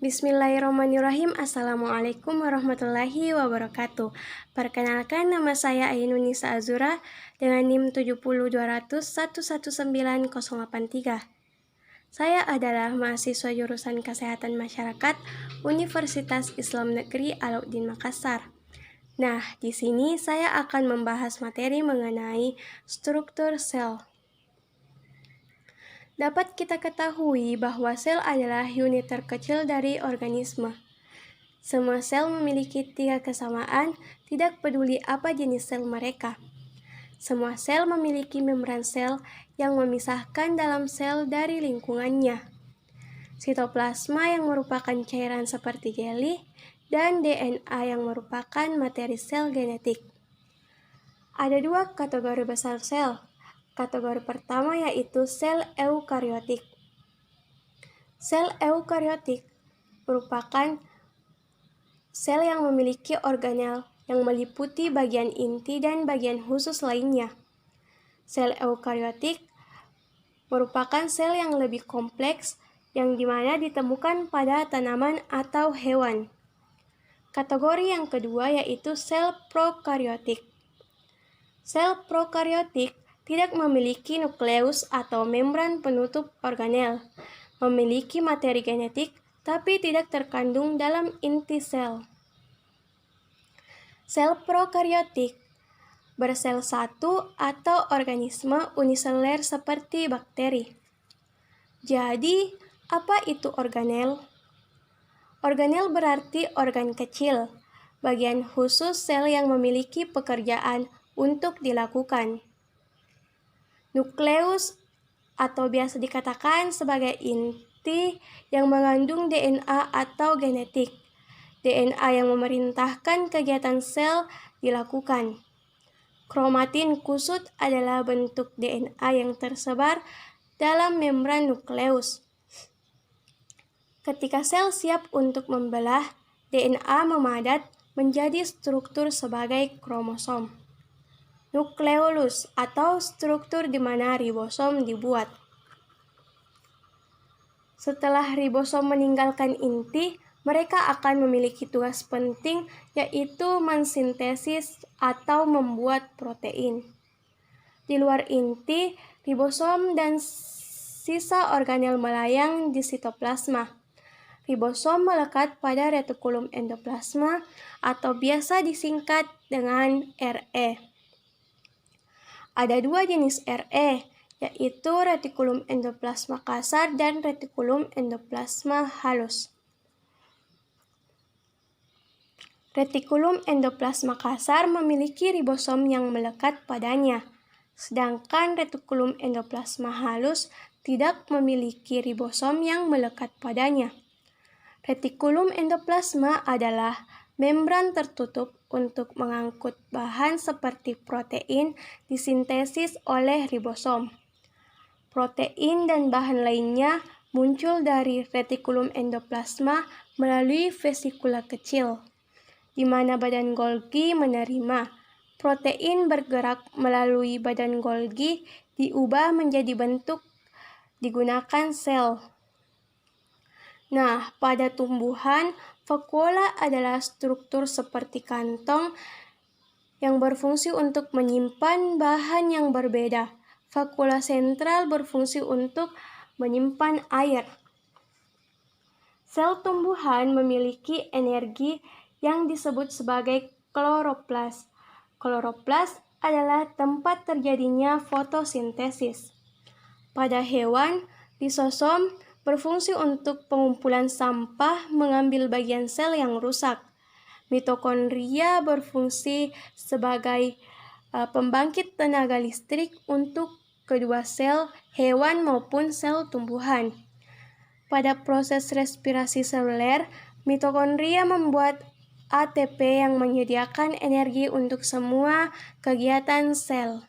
Bismillahirrahmanirrahim. Assalamualaikum warahmatullahi wabarakatuh. Perkenalkan, nama saya Ainunisa Azura dengan NIM 70200119083. Saya adalah mahasiswa jurusan Kesehatan Masyarakat Universitas Islam Negeri Alauddin Makassar. Nah, di sini saya akan membahas materi mengenai struktur sel. Dapat kita ketahui bahwa sel adalah unit terkecil dari organisme. Semua sel memiliki 3 kesamaan, tidak peduli apa jenis sel mereka. Semua sel memiliki membran sel yang memisahkan dalam sel dari lingkungannya. Sitoplasma yang merupakan cairan seperti jelly, dan DNA yang merupakan materi sel genetik. Ada 2 kategori besar sel. Kategori pertama yaitu sel eukariotik. Sel eukariotik merupakan sel yang memiliki organel yang meliputi bagian inti dan bagian khusus lainnya. Sel eukariotik merupakan sel yang lebih kompleks yang dimana ditemukan pada tanaman atau hewan. Kategori yang kedua yaitu sel prokariotik. Sel prokariotik tidak memiliki nukleus atau membran penutup organel, memiliki materi genetik, tapi tidak terkandung dalam inti sel. Sel prokariotik bersel satu atau organisme uniseluler seperti bakteri. Jadi, apa itu organel? Organel berarti organ kecil, bagian khusus sel yang memiliki pekerjaan untuk dilakukan. Nukleus atau biasa dikatakan sebagai inti yang mengandung DNA atau genetik. DNA yang memerintahkan kegiatan sel dilakukan. Kromatin kusut adalah bentuk DNA yang tersebar dalam membran nukleus. Ketika sel siap untuk membelah, DNA memadat menjadi struktur sebagai kromosom. Nukleolus atau struktur di mana ribosom dibuat. Setelah ribosom meninggalkan inti, mereka akan memiliki tugas penting yaitu mensintesis atau membuat protein. Di luar inti, ribosom dan sisa organel melayang di sitoplasma. Ribosom melekat pada retikulum endoplasma atau biasa disingkat dengan RE. Ada 2 jenis RE, yaitu retikulum endoplasma kasar dan retikulum endoplasma halus. Retikulum endoplasma kasar memiliki ribosom yang melekat padanya, sedangkan retikulum endoplasma halus tidak memiliki ribosom yang melekat padanya. Retikulum endoplasma adalah membran tertutup untuk mengangkut bahan seperti protein disintesis oleh ribosom. Protein dan bahan lainnya muncul dari retikulum endoplasma melalui vesikula kecil, di mana badan Golgi menerima. Protein bergerak melalui badan Golgi diubah menjadi bentuk digunakan sel. Nah, pada tumbuhan, vakuola adalah struktur seperti kantong yang berfungsi untuk menyimpan bahan yang berbeda. Vakuola sentral berfungsi untuk menyimpan air. Sel tumbuhan memiliki energi yang disebut sebagai kloroplas. Kloroplas adalah tempat terjadinya fotosintesis. Pada hewan, lisosom berfungsi untuk pengumpulan sampah mengambil bagian sel yang rusak. Mitokondria berfungsi sebagai pembangkit tenaga listrik untuk kedua sel hewan maupun sel tumbuhan. Pada proses respirasi seluler, mitokondria membuat ATP yang menyediakan energi untuk semua kegiatan sel.